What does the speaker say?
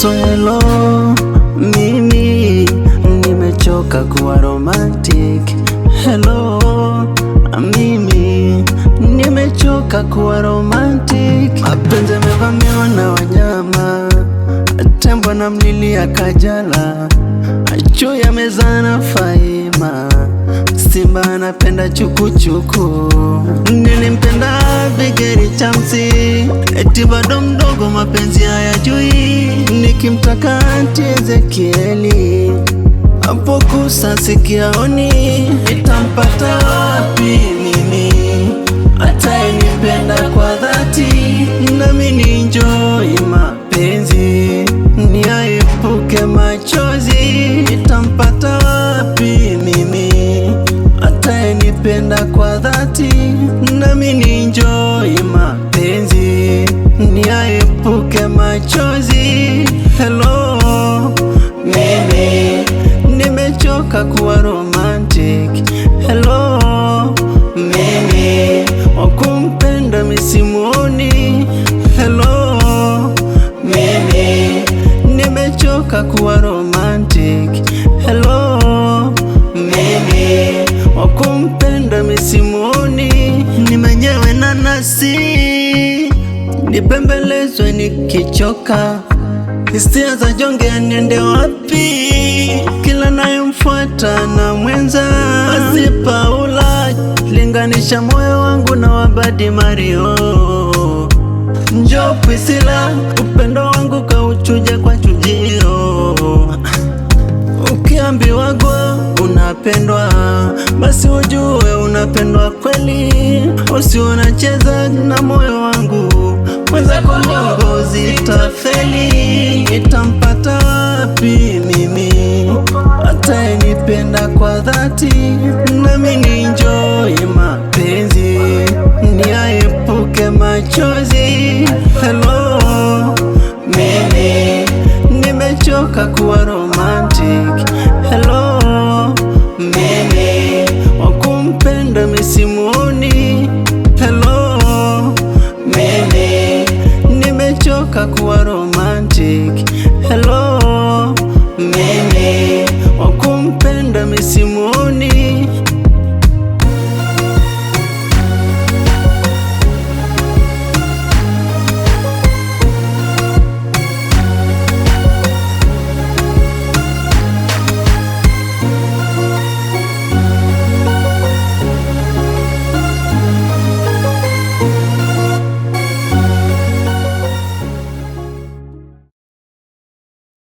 So hello, mimi nimechoka kuwa romantic. Hello, mimi nimechoka kuwa romantic. Mapenzi yamevamiwa na wanyama, tembo na mlilia kajala, chui amezana faima, simba anapenda chukuchuku. Nilimpenda bigeri chamsi, eti bado mdogo mapenzi hayajui. Nikimtaka Aunty Ezekieli, hapo kusa sikiaoni. Nitampata wapi mimi atayenipenda kwa dhati, nami ni enjoy mapenzi niyaepuke machozi. Nitampata wapi mimi atayenipenda kwa dhati, nami ni enjoy mapenzi niyaepuke machozi. Hello, mimi nimechoka kuwa romantic. Hello, mimi wakumpenda misimuoni. Hello, mimi nimechoka kuwa romantic. Hello, mimi wakumpenda misimuoni. Nimenyewe nanasi, nipembelezwe nikichoka, hisia za jonge niende wapi? Kila nayemfuata na mwenza, basi Paula linganisha moyo wangu na wabadi Mario. Njoo Priscilla, upendo wangu kauchuja kwa chujio. Ukiambiwa go unapendwa, basi ujue unapendwa kweli. Usiunacheza na moyo wangu, mwenzako ngozi tafeli. Nitampata wapi mimi atayenipenda kwa dhati,